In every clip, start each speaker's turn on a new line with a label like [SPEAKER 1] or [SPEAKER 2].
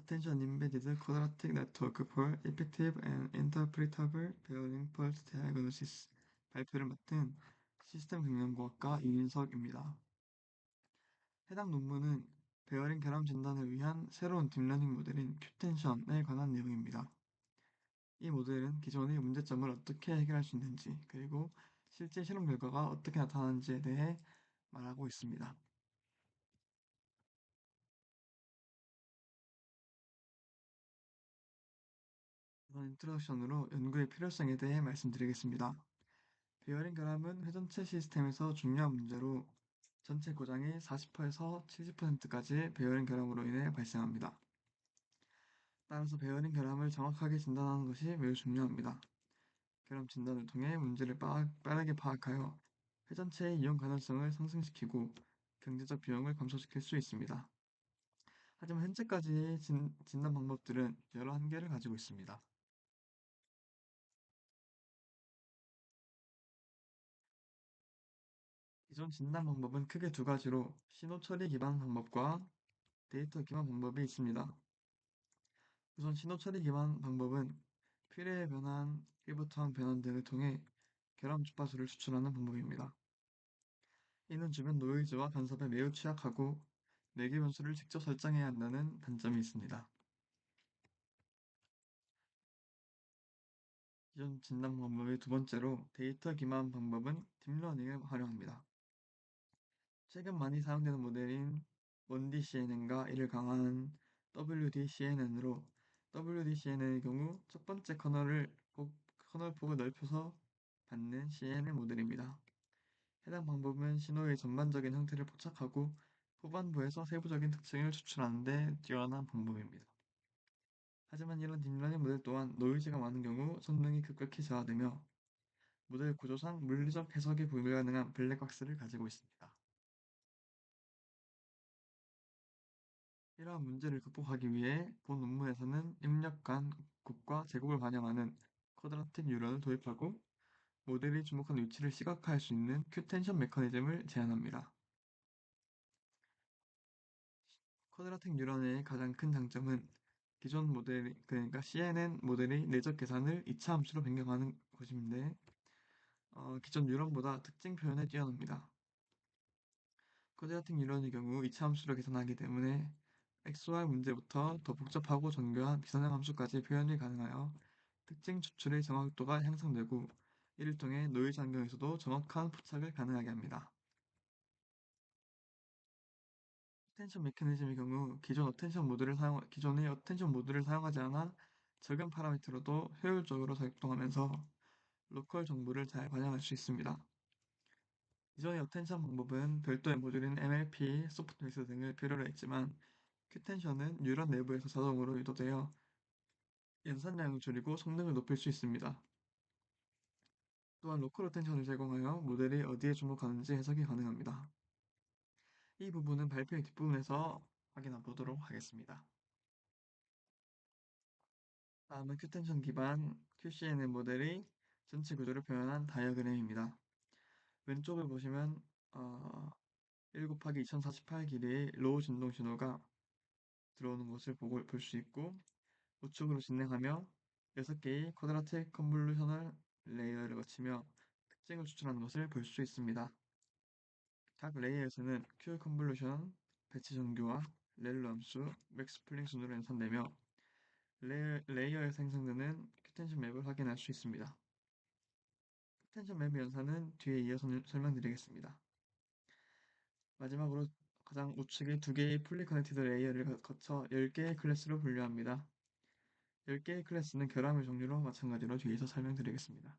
[SPEAKER 1] Attention Embedded Quadratic Network for Effective and Interpretable Bearing Fault Diagnosis 발표를 맡은 시스템 경영공학과 이민석입니다. 해당 논문은 베어링 결함 진단을 위한 새로운 딥러닝 모델인 큐텐션에 관한 내용입니다. 이 모델은 기존의 문제점을 어떻게 해결할 수 있는지, 그리고 실제 실험 결과가 어떻게 나타나는지에 대해 말하고 있습니다. 이번 인트로덕션으로 연구의 필요성에 대해 말씀드리겠습니다. 베어링 결함은 회전체 시스템에서 중요한 문제로 전체 고장의 40%에서 70%까지 베어링 결함으로 인해 발생합니다. 따라서 베어링 결함을 정확하게 진단하는 것이 매우 중요합니다. 결함 진단을 통해 문제를 빠르게 파악하여 회전체의 이용 가능성을 상승시키고 경제적 비용을 감소시킬 수 있습니다. 하지만 현재까지의 진단 방법들은 여러 한계를 가지고 있습니다. 기존 진단 방법은 크게 두 가지로 신호 처리 기반 방법과 데이터 기반 방법이 있습니다. 우선 신호 처리 기반 방법은 필의 변환, 일부토항 변환 등을 통해 결함 주파수를 추출하는 방법입니다. 이는 주변 노이즈와 간섭에 매우 취약하고 매개 변수를 직접 설정해야 한다는 단점이 있습니다. 기존 진단 방법의 두 번째로 데이터 기반 방법은 딥러닝을 활용합니다. 최근 많이 사용되는 모델인 1DCNN과 이를 강화한 WDCNN으로 WDCNN의 경우 첫 번째 커널 폭을 넓혀서 받는 CNN 모델입니다. 해당 방법은 신호의 전반적인 형태를 포착하고 후반부에서 세부적인 특징을 추출하는 데 뛰어난 방법입니다. 하지만 이런 딥러닝 모델 또한 노이즈가 많은 경우 성능이 급격히 저하되며 모델 구조상 물리적 해석이 불가능한 블랙박스를 가지고 있습니다. 이러한 문제를 극복하기 위해 본 논문에서는 입력간 곱과 제곱을 반영하는 쿼드라틱 뉴런을 도입하고 모델이 주목한 위치를 시각화할 수 있는 큐텐션 메커니즘을 제안합니다. 쿼드라틱 뉴런의 가장 큰 장점은 기존 모델, 그러니까 CNN 모델의 내적 계산을 2차 함수로 변경하는 것인데 기존 뉴런보다 특징 표현에 뛰어납니다. 쿼드라틱 뉴런의 경우 2차 함수로 계산하기 때문에 XY 문제부터 더 복잡하고 정교한 비선형 함수까지 표현이 가능하여 특징 추출의 정확도가 향상되고 이를 통해 노이즈 환경에서도 정확한 포착을 가능하게 합니다. 어텐션 메커니즘의 경우 기존의 어텐션 모드를 사용하지 않아 적은 파라미터로도 효율적으로 작동하면서 로컬 정보를 잘 반영할 수 있습니다. 기존의 어텐션 방법은 별도의 모듈인 MLP, 소프트웨어 등을 필요로 했지만 큐텐션은 뉴런 내부에서 자동으로 유도되어 연산량을 줄이고 성능을 높일 수 있습니다. 또한 로컬 어텐션을 제공하여 모델이 어디에 주목하는지 해석이 가능합니다. 이 부분은 발표의 뒷부분에서 확인해 보도록 하겠습니다. 다음은 큐텐션 기반 QCNN 모델의 전체 구조를 표현한 다이어그램입니다. 왼쪽을 보시면 1 곱하기 2048 길이의 로우 진동 신호가 들어오는 것을 볼 수 있고 우측으로 진행하며 6개의 쿼드라틱 컨볼루셔널 레이어를 거치며 특징을 추출하는 것을 볼 수 있습니다. 각 레이어에서는 Q 컨볼루션, 배치 정교와 렐로 함수, 맥스 플링 순으로 연산되며 레이어에서 생성되는 큐텐션 맵을 확인할 수 있습니다. 큐텐션 맵의 연산은 뒤에 이어서 설명드리겠습니다. 마지막으로 가장 우측에 2개의 풀리 커넥티드 레이어를 거쳐 10개의 클래스로 분류합니다. 10개의 클래스는 결함의 종류로 마찬가지로 뒤에서 설명드리겠습니다.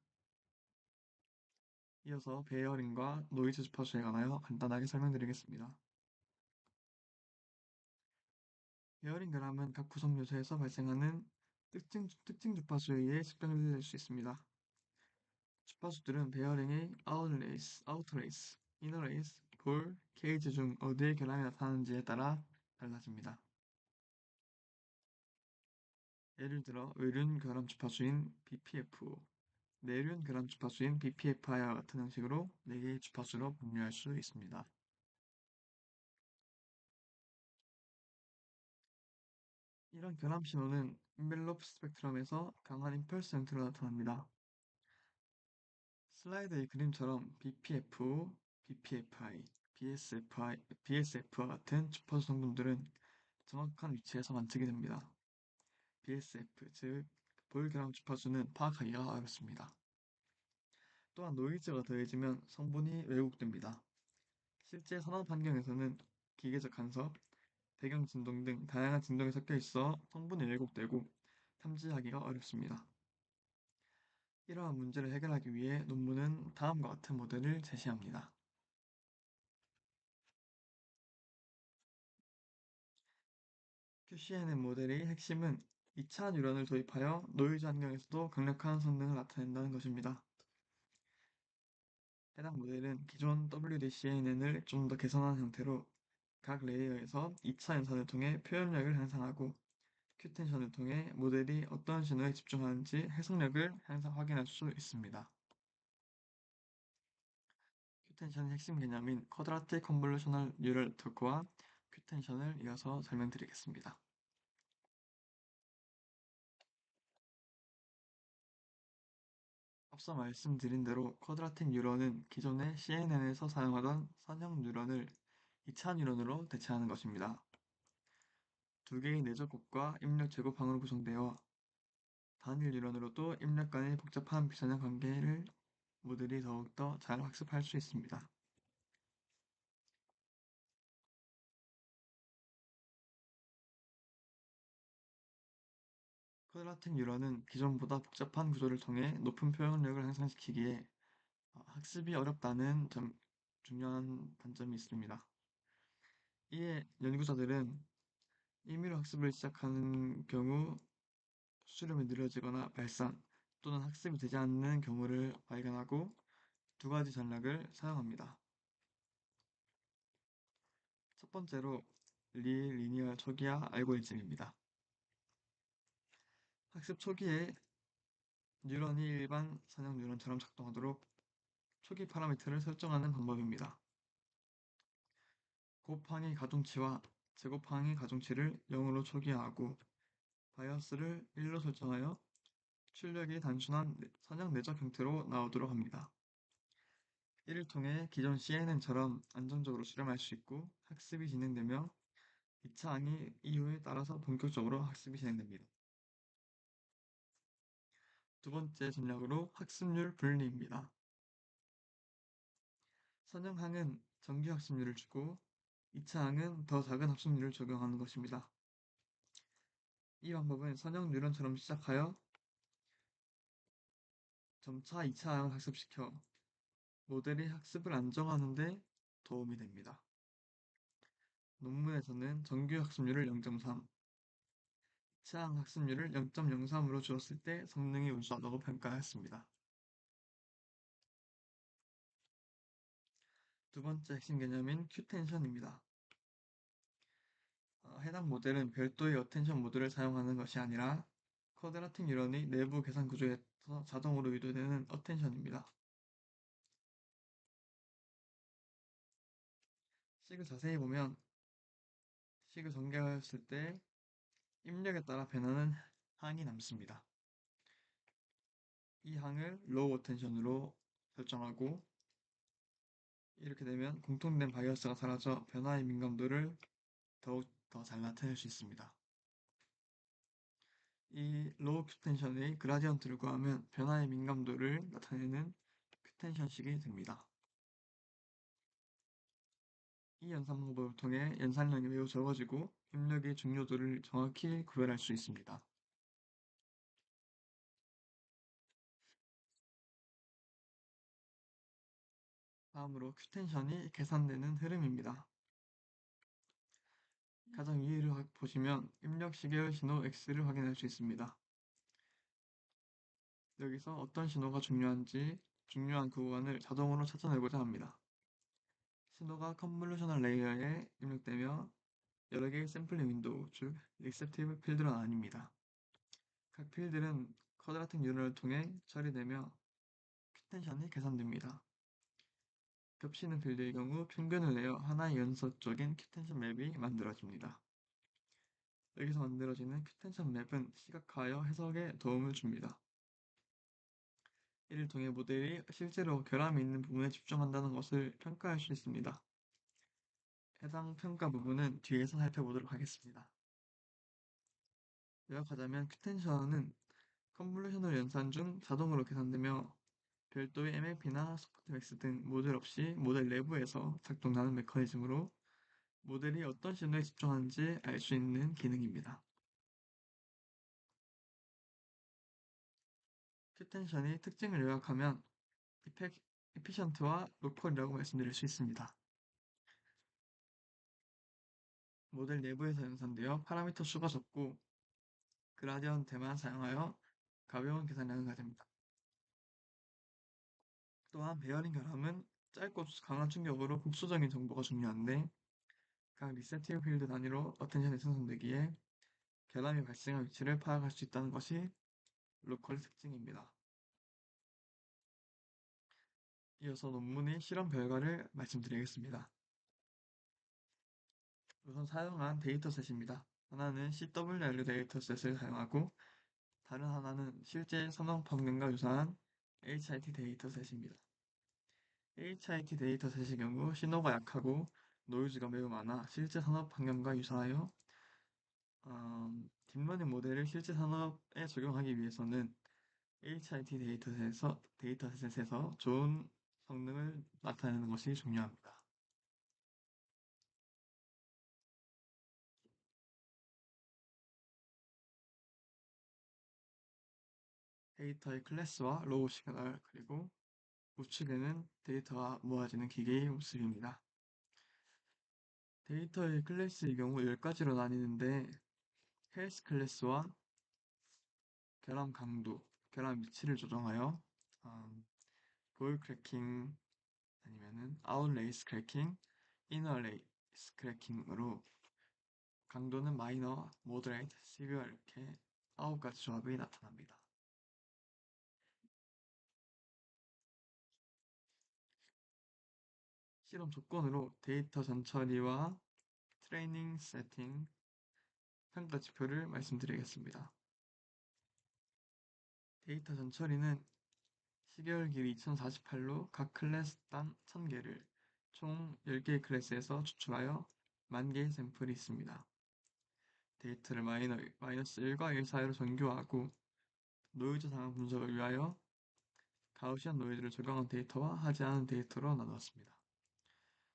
[SPEAKER 1] 이어서 베어링과 노이즈 주파수에 관하여 간단하게 설명드리겠습니다. 베어링 결함은 각 구성 요소에서 발생하는 특징 주파수에 의해 측정될 수 있습니다. 주파수들은 베어링의 아우터 레이스, 이너 레이스, 볼, 케이지 중 어디에 결함이 나타나는지에 따라 달라집니다. 예를 들어 외륜 결함 주파수인 BPF, 내륜 결함 주파수인 BPFI와 같은 형식으로 4개의 주파수로 분류할 수 있습니다. 이런 결함 신호는 인벨롭 스펙트럼에서 강한 임펄스 형태로 나타납니다. 슬라이드의 그림처럼 BPF, BPFI, BSFI, BSF와 같은 주파수 성분들은 정확한 위치에서 관측이 됩니다. BSF, 즉 볼결함 주파수는 파악하기가 어렵습니다. 또한 노이즈가 더해지면 성분이 왜곡됩니다. 실제 산업 환경에서는 기계적 간섭, 배경 진동 등 다양한 진동이 섞여 있어 성분이 왜곡되고 탐지하기가 어렵습니다. 이러한 문제를 해결하기 위해 논문은 다음과 같은 모델을 제시합니다. QCNN 모델의 핵심은 2차 뉴런을 도입하여 노이즈 환경에서도 강력한 성능을 나타낸다는 것입니다. 해당 모델은 기존 WDCNN을 좀 더 개선한 형태로 각 레이어에서 2차 연산을 통해 표현력을 향상하고 큐텐션을 통해 모델이 어떤 신호에 집중하는지 해석력을 항상 확인할 수 있습니다. 큐텐션의 핵심 개념인 쿼드라틱 컨볼루셔널 뉴럴 네트워크와 큐텐션을 이어서 설명드리겠습니다. 앞서 말씀드린 대로 쿼드라틱 뉴런은 기존의 CNN에서 사용하던 선형 뉴런을 2차 뉴런으로 대체하는 것입니다. 두 개의 내적곱과 입력 제곱항으로 구성되어 단일 뉴런으로도 입력 간의 복잡한 비선형 관계를 모델이 더욱더 잘 학습할 수 있습니다. 쿼드라틱 뉴런은 기존보다 복잡한 구조를 통해 높은 표현력을 향상시키기에 학습이 어렵다는 중요한 단점이 있습니다. 이에 연구자들은 임의로 학습을 시작하는 경우 수렴이 느려지거나 발산 또는 학습이 되지 않는 경우를 발견하고 두 가지 전략을 사용합니다. 첫 번째로 리니어 초기화 알고리즘입니다. 학습 초기에 뉴런이 일반 선형 뉴런처럼 작동하도록 초기 파라미터를 설정하는 방법입니다. 곱항의 가중치와 제곱항의 가중치를 0으로 초기화하고 바이어스를 1로 설정하여 출력이 단순한 선형 내적 형태로 나오도록 합니다. 이를 통해 기존 CNN처럼 안정적으로 수렴할 수 있고 학습이 진행되며 2차 항의 이유에 따라서 본격적으로 학습이 진행됩니다. 두 번째 전략으로 학습률 분리입니다. 선형항은 정규 학습률을 주고 2차 항은 더 작은 학습률을 적용하는 것입니다. 이 방법은 선형 뉴런처럼 시작하여 점차 2차 항을 학습시켜 모델의 학습을 안정하는 데 도움이 됩니다. 논문에서는 정규 학습률을 0.3, 2차 항 학습률을 0.03으로 줄였을 때 성능이 우수하다고 평가했습니다. 두 번째 핵심 개념인 큐텐션입니다. 해당 모델은 별도의 어텐션 모드를 사용하는 것이 아니라 쿼드라틱 뉴런의 내부 계산 구조에서 자동으로 유도되는 어텐션입니다. 식을 자세히 보면 식을 전개하였을 때 입력에 따라 변하는 항이 남습니다. 이 항을 로우 어텐션으로 설정하고 이렇게 되면 공통된 바이어스가 사라져 변화의 민감도를 더욱 더 잘 나타낼 수 있습니다. 이 로우 큐텐션의 그라디언트를 구하면 변화의 민감도를 나타내는 큐텐션식이 됩니다. 이 연산 방법을 통해 연산량이 매우 적어지고 입력의 중요도를 정확히 구별할 수 있습니다. 다음으로 큐텐션이 계산되는 흐름입니다. 가장 위를 보시면 입력 시계열 신호 X를 확인할 수 있습니다. 여기서 어떤 신호가 중요한지 중요한 구간을 자동으로 찾아내고자 합니다. 신호가 컨볼루셔널 레이어에 입력되며 여러 개의 샘플링 윈도우, 즉 리셉티브 필드로 나뉩니다. 각 필드는 쿼드라틱 뉴런을 통해 처리되며 큐텐션이 계산됩니다. 겹치는 필드의 경우 평균을 내어 하나의 연속적인 큐텐션 맵이 만들어집니다. 여기서 만들어지는 큐텐션 맵은 시각화하여 해석에 도움을 줍니다. 이를 통해 모델이 실제로 결함이 있는 부분에 집중한다는 것을 평가할 수 있습니다. 해당 평가 부분은 뒤에서 살펴보도록 하겠습니다. 요약하자면 큐텐션은 컨볼루션을 연산 중 자동으로 계산되며 별도의 MLP나 소프트맥스 등 모듈 없이 모델 내부에서 작동하는 메커니즘으로 모델이 어떤 신호에 집중하는지 알 수 있는 기능입니다. 큐텐션의 특징을 요약하면 에피션트와 로컬이라고 말씀드릴 수 있습니다. 모델 내부에서 연산되어 파라미터 수가 적고 그라디언트만 사용하여 가벼운 계산량을 가집니다. 또한 베어링 결함은 짧고 강한 충격으로 국소적인 정보가 중요한데 각 리세티브 필드 단위로 어텐션이 생성되기에 결함이 발생한 위치를 파악할 수 있다는 것이 로컬의 특징입니다. 이어서 논문의 실험 결과를 말씀드리겠습니다. 우선 사용한 데이터셋입니다. 하나는 CWR 데이터셋을 사용하고 다른 하나는 실제 산업 환경과 유사한 HIT 데이터셋입니다. HIT 데이터셋의 경우 신호가 약하고 노이즈가 매우 많아 실제 산업 환경과 유사하여 딥러닝 모델을 실제 산업에 적용하기 위해서는 HIT 데이터셋에서 좋은 성능을 나타내는 것이 중요합니다. 데이터의 클래스와 로우 시그널 그리고 우측에는 데이터가 모아지는 기계의 모습입니다. 데이터의 클래스의 경우 10가지로 나뉘는데 헬스 클래스와 결함 강도, 결함 위치를 조정하여 볼 크래킹 아니면은 아웃레이스 크래킹, 이너 레이스 크래킹으로 강도는 마이너, 모더레이트, 시비어 이렇게 9가지 조합이 나타납니다. 실험 조건으로 데이터 전처리와 트레이닝 세팅, 평가 지표를 말씀드리겠습니다. 데이터 전처리는 시계열 길이 2048로 각 클래스당 1000개를 총 10개의 클래스에서 추출하여 10,000개의 샘플이 있습니다. 데이터를 마이너스 1과 1 사이로 정교화하고 노이즈 상황 분석을 위하여 가우시안 노이즈를 적용한 데이터와 하지 않은 데이터로 나누었습니다.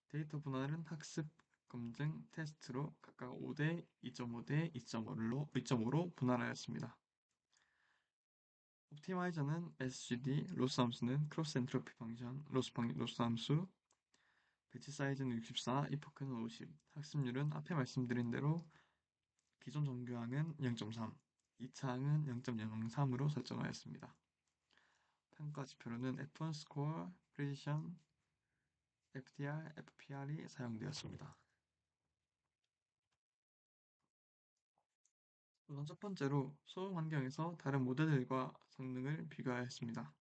[SPEAKER 1] 데이터 분할은 학습, 검증, 테스트로 각각 5대 2.5대 2.5로 분할하였습니다. 옵티마이저는 SGD, 로스 함수는 크로스 엔트로피 펑션, 로스 함수, 배치 사이즈는 64, 이포크는 50, 학습률은 앞에 말씀드린 대로 기존 정교항은 0.3, 2차항은 0.003으로 설정하였습니다. 평가 지표로는 F1 스코어, 프리시션, FDR, FPR이 사용되었습니다. 우선 첫 번째로 소음 환경에서 다른 모델들과 성능을 비교하였습니다.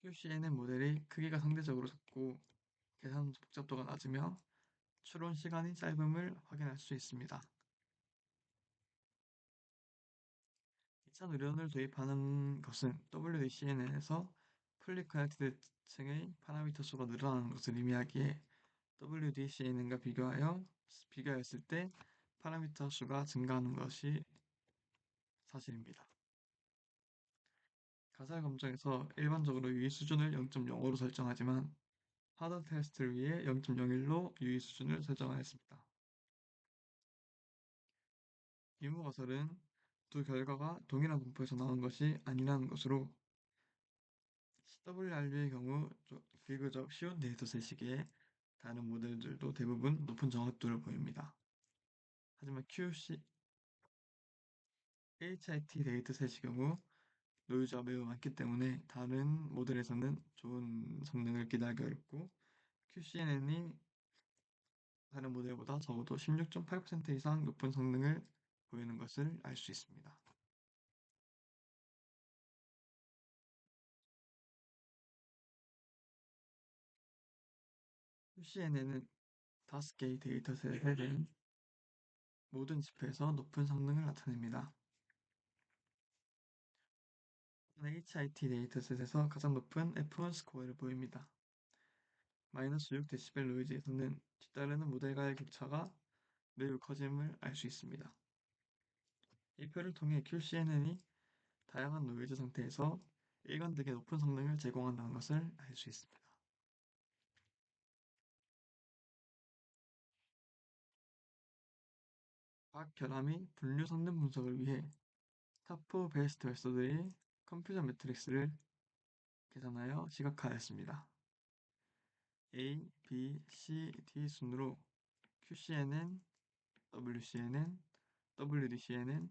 [SPEAKER 1] QCNN 모델의 크기가 상대적으로 작고 계산 복잡도가 낮으며 추론 시간이 짧음을 확인할 수 있습니다. 2차 의료원을 도입하는 것은 WDCNN에서 풀리 커넥티드 층의 파라미터 수가 늘어나는 것을 의미하기에 WDCNN과 비교하였을 때 파라미터 수가 증가하는 것이 사실입니다. 가설 검정에서 일반적으로 유의 수준을 0.05로 설정하지만 하드 테스트를 위해 0.01로 유의 수준을 설정하였습니다. 유무 가설은 두 결과가 동일한 분포에서 나온 것이 아니라는 것으로 CWRU의 경우 비교적 쉬운 데이터셋이기에 다른 모델들도 대부분 높은 정확도를 보입니다. 하지만 HIT 데이터셋의 경우 노이즈가 매우 많기 때문에 다른 모델에서는 좋은 성능을 기대하기 어렵고 QCNN이 다른 모델보다 적어도 16.8% 이상 높은 성능을 보이는 것을 알 수 있습니다. QCNN은 5개의 데이터셋에 대한 모든 지표에서 높은 성능을 나타냅니다. HIT 데이터셋에서 가장 높은 F1 스코어를 보입니다. 마이너스 6dB 노이즈에서는 뒤따르는 모델과의 격차가 매우 커짐을 알 수 있습니다. 이 표를 통해 QCNN이 다양한 노이즈 상태에서 일관되게 높은 성능을 제공한다는 것을 알 수 있습니다. 각 결함이 분류 성능 분석을 위해 타프 베스트 웨서들이 컴퓨터 매트릭스를 계산하여 시각화하였습니다. A, B, C, D 순으로 QCNN, WCNN, WDCNN,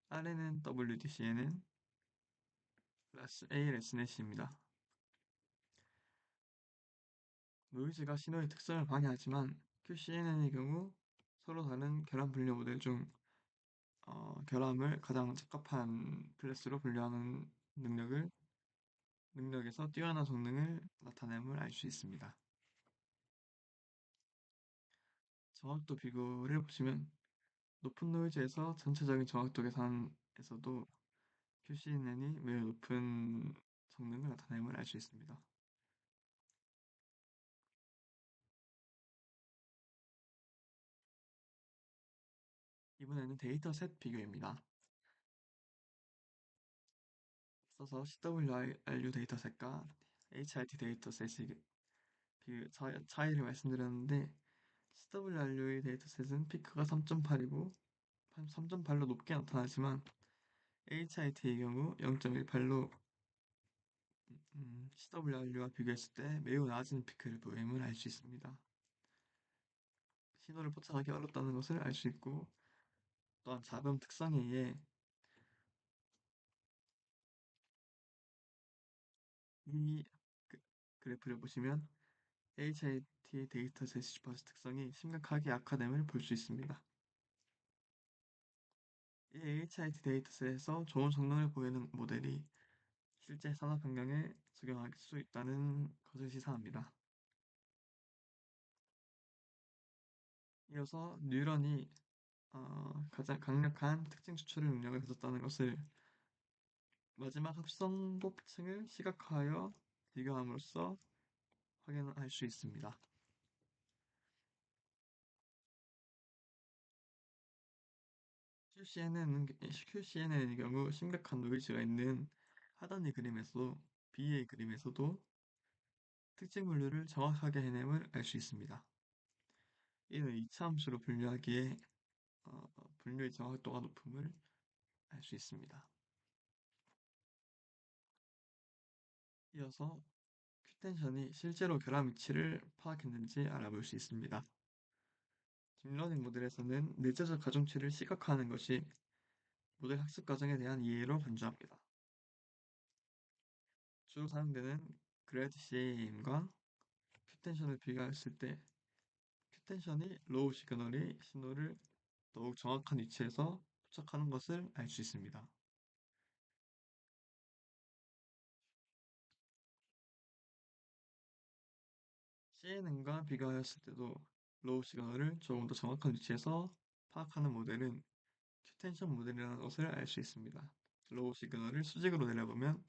[SPEAKER 1] RNN, WDCNN, 클래스 A 레스넷입니다. 노이즈가 신호의 특성을 방해하지만 QCNN의 경우 서로 다른 결함 분류 모델 중 결함을 가장 적합한 클래스로 분류하는 능력에서 뛰어난 성능을 나타냄을 알 수 있습니다. 정확도 비교를 보시면 높은 노이즈에서 전체적인 정확도 계산에서도 QCNN이 매우 높은 성능을 나타냄을 알 수 있습니다. 이번에는 데이터셋 비교입니다. 앞서서 CWRU 데이터셋과 HRT 데이터셋의 차이를 말씀드렸는데 CWRU의 데이터셋은 피크가 3.8이고 3.8로 높게 나타나지만 HIT의 경우 0.18로 CWRU와 비교했을 때 매우 낮은 피크를 보임을 알 수 있습니다. 신호를 포착하기 어렵다는 것을 알 수 있고 또한 잡음 특성에 의해 이 그래프를 보시면 HIT 데이터셋 주파수 특성이 심각하게 악화됨을 볼 수 있습니다. 이 HIT 데이터셋에서 좋은 성능을 보이는 모델이 실제 산업 환경에 적용할 수 있다는 것을 시사합니다. 이어서 뉴런이 가장 강력한 특징 추출 능력을 가졌다는 것을 마지막 합성법층을 시각화하여 비교함으로써 확인할 수 있습니다. QCNN의 경우 심각한 노이즈가 있는 하단의 그림에서도 B의 그림에서도 특징 분류를 정확하게 해냄을 알 수 있습니다. 이는 이차함수로 분류하기에 분류의 정확도가 높음을 알 수 있습니다. 이어서 큐텐션이 실제로 결함 위치를 파악했는지 알아볼 수 있습니다. 딥러닝 모델에서는 내재적 가중치를 시각화하는 것이 모델 학습 과정에 대한 이해로 간주합니다. 주로 사용되는 그래드 CAM과 큐텐션을 비교했을 때 큐텐션이 로우 시그널이 신호를 더욱 정확한 위치에서 포착하는 것을 알 수 있습니다. CNN과 비교하였을 때도 로우 시그널을 조금 더 정확한 위치에서 파악하는 모델은 큐텐션 모델이라는 것을 알 수 있습니다. 로우 시그널을 수직으로 내려보면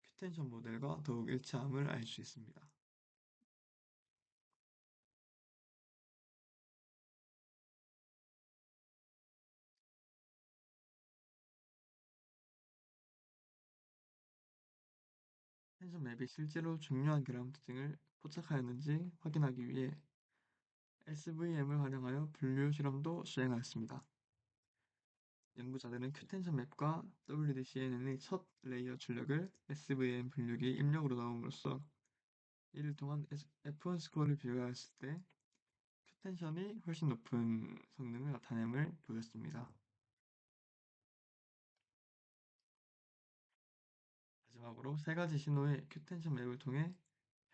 [SPEAKER 1] 큐텐션 모델과 더욱 일치함을 알 수 있습니다. 텐션 맵이 실제로 중요한 결함 특징을 포착하였는지 확인하기 위해 SVM을 활용하여 분류 실험도 수행하였습니다. 연구자들은 큐텐션 맵과 WDCNN의 첫 레이어 출력을 SVM 분류기에 입력으로 넣음으로써 이를 통한 F1 스코어를 비교하였을 때 큐텐션이 훨씬 높은 성능을 나타냄을 보였습니다. 마지막으로 세 가지 신호의 큐텐션 맵을 통해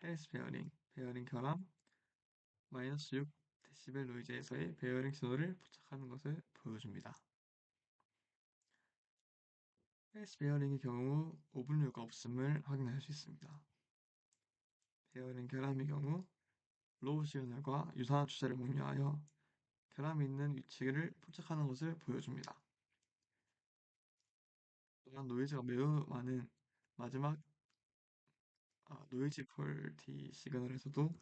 [SPEAKER 1] 헬스 베어링 결함, 마이너스 6dB 노이즈에서의 베어링 신호를 포착하는 것을 보여줍니다. 헬스 베어링의 경우 오분류가 없음을 확인할 수 있습니다. 베어링 결함의 경우 로우 시그널과 유사한 주제를 공유하여 결함이 있는 위치를 포착하는 것을 보여줍니다. 또한 노이즈가 매우 많은 마지막 노이즈 퀄리티 시그널에서도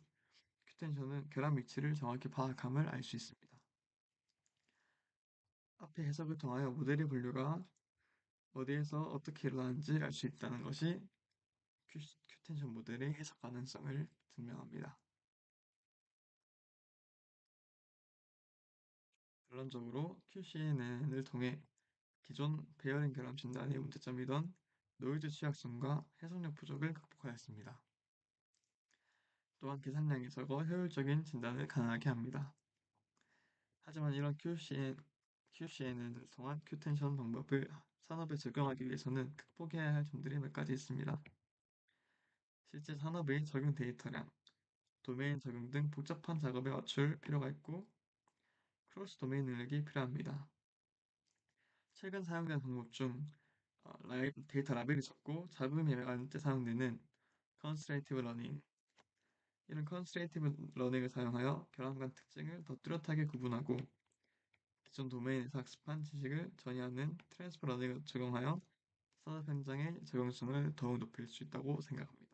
[SPEAKER 1] 큐텐션은 결함 위치를 정확히 파악함을 알 수 있습니다. 앞의 해석을 통하여 모델의 분류가 어디에서 어떻게 일어나는지 알 수 있다는 것이 큐텐션 모델의 해석 가능성을 증명합니다. 결론적으로 QCNN을 통해 기존 베어링 결함 진단의 문제점이던 노이즈 취약성과 해석력 부족을 극복하였습니다. 또한 계산량이 적어 효율적인 진단을 가능하게 합니다. 하지만 이런 QCNN을 통한 큐텐션 방법을 산업에 적용하기 위해서는 극복해야 할 점들이 몇 가지 있습니다. 실제 산업의 적용 데이터량, 도메인 적용 등 복잡한 작업에 맞출 필요가 있고 크로스 도메인 능력이 필요합니다. 최근 사용된 방법 중 데이터 라벨이 적고 잡음이 많을 때 사용되는 컨스트레이티브 러닝, 이런 컨스트레이티브 러닝을 사용하여 결함간 특징을 더 뚜렷하게 구분하고 기존 도메인에서 학습한 지식을 전이하는 트랜스퍼 러닝을 적용하여 산업 현장의 적용성을 더욱 높일 수 있다고 생각합니다.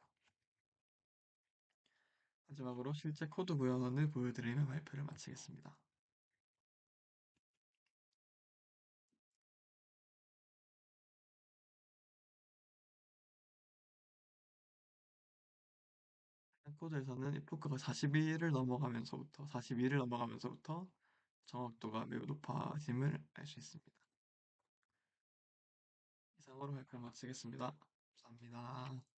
[SPEAKER 1] 마지막으로 실제 코드 구현원을 보여드리며 발표를 마치겠습니다. 코드에서는 epoch가 42를 넘어가면서부터 정확도가 매우 높아짐을 알 수 있습니다. 이상으로 발표를 마치겠습니다. 감사합니다.